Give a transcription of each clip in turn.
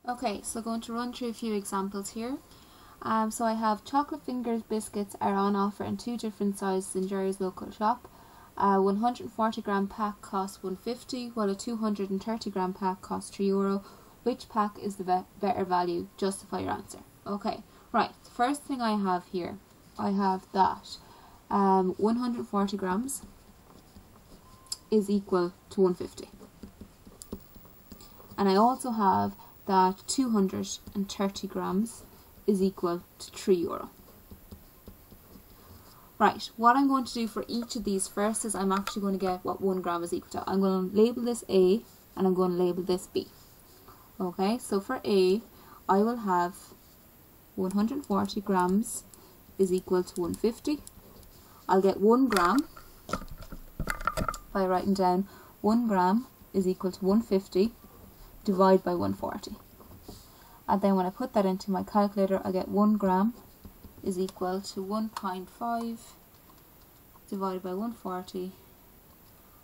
Okay, so going to run through a few examples here. So I have chocolate fingers biscuits are on offer in 2 different sizes in Jerry's local shop. 140 gram pack costs £1.50, while a 230 gram pack costs €3. Which pack is the better value? Justify your answer. Okay, right. The first thing I have here, I have that 140 grams is equal to £1.50, and I also have that 230 grams is equal to €3. Right, what I'm going to do for each of these first is I'm actually going to get what 1 gram is equal to. I'm going to label this A and I'm going to label this B. Okay, so for A, I will have 140 grams is equal to £1.50. I'll get 1 gram by writing down 1 gram is equal to £1.50 divided by 140. And then when I put that into my calculator, I get 1 gram is equal to 1.5 divided by 140.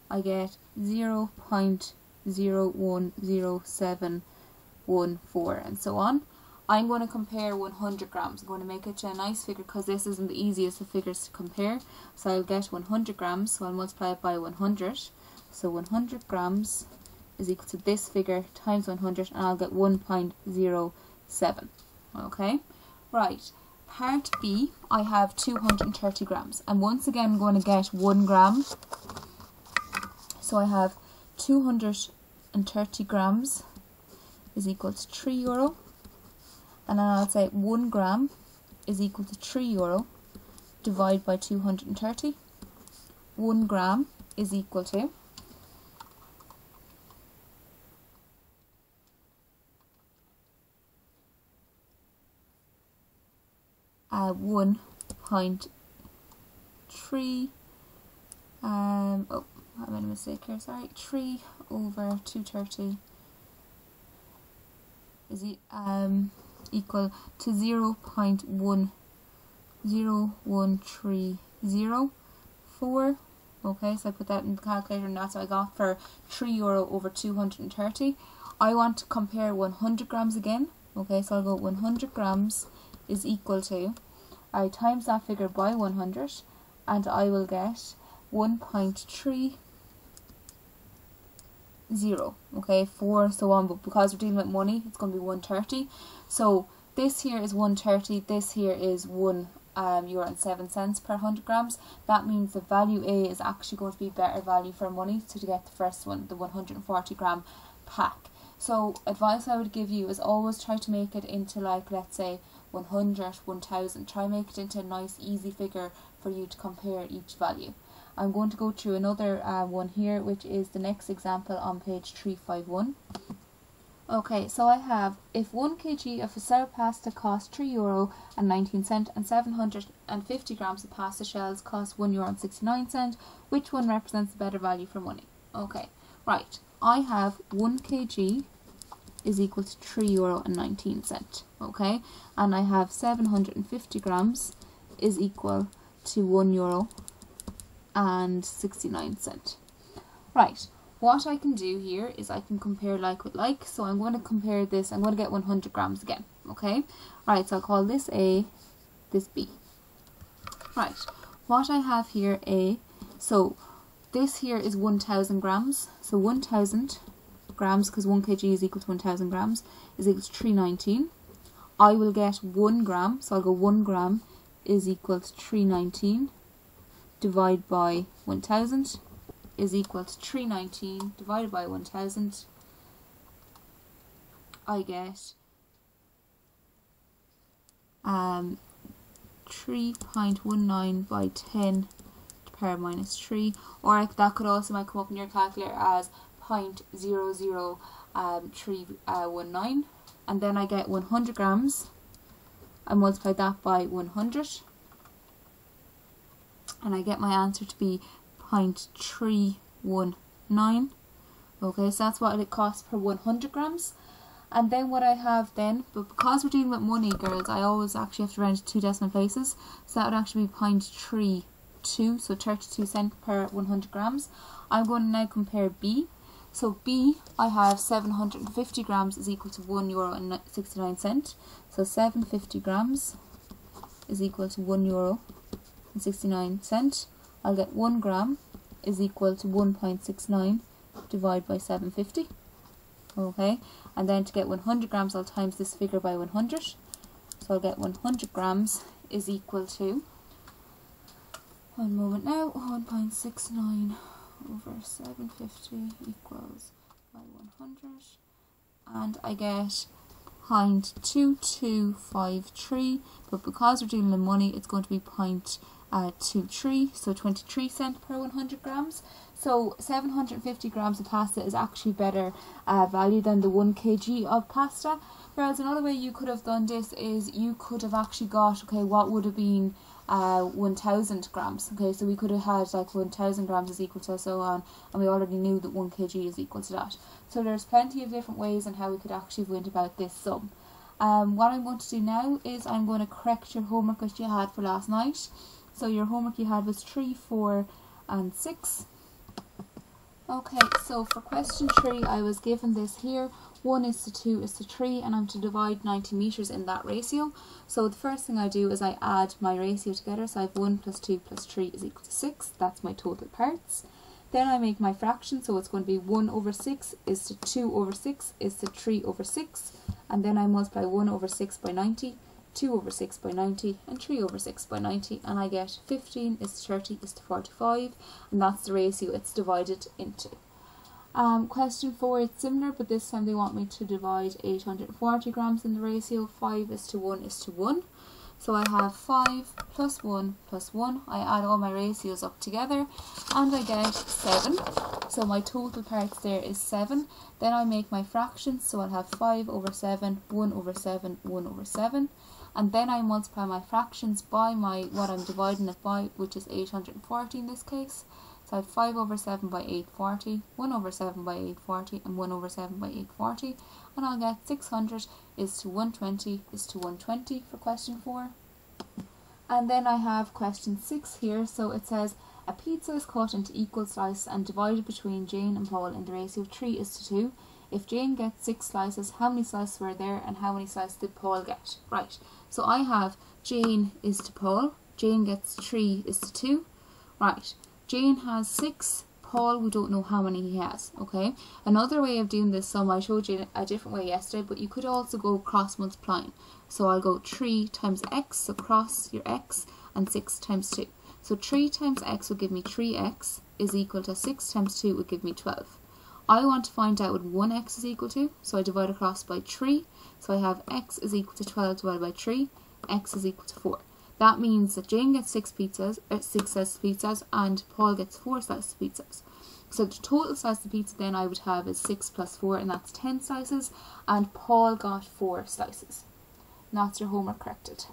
I get 0.010714 and so on. I'm going to compare 100 grams. I'm going to make it a nice figure because this isn't the easiest of figures to compare. So I'll get 100 grams, so I'll multiply it by 100. So 100 grams is equal to this figure times 100, and I'll get 1.07. Okay, right. Part B, I have 230 grams, and once again I'm going to get 1 gram. So I have 230 grams is equal to €3, and then I'll say 1 gram is equal to €3 divided by 230. 1 gram is equal to 1.3 oh, I made a mistake here, sorry. 3 over 230 is equal to 0.10130. Okay, so I put that in the calculator and that's what I got for €3 over 230. I want to compare 100 grams again. Okay, so I'll go 100 grams is equal to, I times that figure by 100, and I will get 1.30. Okay, 4, so on, but because we're dealing with money, it's going to be 130. So this here is 130, this here is €1.07 per 100 grams. That means the value A is actually going to be better value for money, so to get the first one, the 140 gram pack. So advice I would give you is always try to make it into, like, let's say 100, 1000. Try and make it into a nice easy figure for you to compare each value. I'm going to go through another one here, which is the next example on page 351. Okay, so I have, if 1 kg of sour pasta costs €3.19 and 750 grams of pasta shells cost €1.69, which one represents the better value for money? Okay, right, I have 1 kg is equal to €3.19, okay, and I have 750 grams is equal to €1.69. Right, what I can do here is I can compare like with like, so I'm going to compare this, I'm going to get 100 grams again, okay, right, so I'll call this A, this B. Right, what I have here A, so this here is 1000 grams, so 1000 grams, because 1 kg is equal to 1000 grams, is equal to 319. I will get 1 gram, so I'll go 1 gram is equal to 319 divided by 1000 is equal to 319 divided by 1000. I get 3.19 by 10 to the power minus 3, or that could also might come up in your calculator as 0.00319, and then I get 100 grams. I multiply that by 100 and I get my answer to be 0.319. okay, so that's what it costs per 100 grams. And then what I have then, but because we're dealing with money, girls, I always actually have to round to 2 decimal places, so that would actually be 0.32, so 32 cents per 100 grams. I'm going to now compare B. So B, I have 750 grams is equal to €1.69. So 750 grams is equal to €1.69. I'll get 1 gram is equal to 1.69 divided by 750. Okay, and then to get 100 grams, I'll times this figure by 100. So I'll get 100 grams is equal to, one moment now, 1.69 over 750 equals by 100. And I get 0.2253, but because we're dealing in money, it's going to be 0.23, so 23 cents per 100 grams. So 750 grams of pasta is actually better value than the 1 kg of pasta. Whereas another way you could have done this is you could have actually got, okay, what would have been 1000 grams. Okay, so we could have had like 1000 grams is equal to so on, and we already knew that 1 kg is equal to that. So there's plenty of different ways on how we could actually went about this sum. What I'm going to do now is I'm going to correct your homework that you had for last night. So your homework you had was 3, 4 and 6. Okay, so for question 3 I was given this here, 1:2:3, and I'm to divide 90 metres in that ratio. So the first thing I do is I add my ratio together, so I have 1 plus 2 plus 3 is equal to 6, that's my total parts. Then I make my fraction, so it's going to be 1/6 is to 2/6 is to 3/6, and then I multiply 1/6 by 90, 2/6 by 90, and 3/6 by 90, and I get 15 is to 30 is to 45, and that's the ratio it's divided into. Question 4, it's similar, but this time they want me to divide 840 grams in the ratio. 5:1 is to 1. So I have 5 plus 1 plus 1. I add all my ratios up together and I get 7. So my total parts there is 7. Then I make my fractions, so I'll have 5/7, 1/7, 1/7. And then I multiply my fractions by what I'm dividing it by, which is 840 in this case. So I have 5/7 by 840, 1/7 by 840, and 1/7 by 840. And I'll get 600 is to 120 is to 120 for question 4. And then I have question 6 here. So it says, a pizza is cut into equal slices and divided between Jane and Paul in the ratio of 3:2. If Jane gets 6 slices, how many slices were there and how many slices did Paul get? Right, so I have Jane is to Paul, Jane gets 3 is to 2. Right, Jane has 6, Paul, we don't know how many he has, okay? Another way of doing this sum, I showed you a different way yesterday, but you could also go cross multiplying. So I'll go 3 times x, so cross your x, and 6 times 2. So 3 times x will give me 3x is equal to 6 times 2 would give me 12. I want to find out what 1x is equal to, so I divide across by 3. So I have x is equal to 12 divided by 3, x is equal to 4. That means that Jane gets 6 slices of pizzas and Paul gets 4 slices of pizzas. So the total slice of pizza then I would have is 6 plus 4, and that's 10 slices, and Paul got 4 slices. And that's your homework corrected.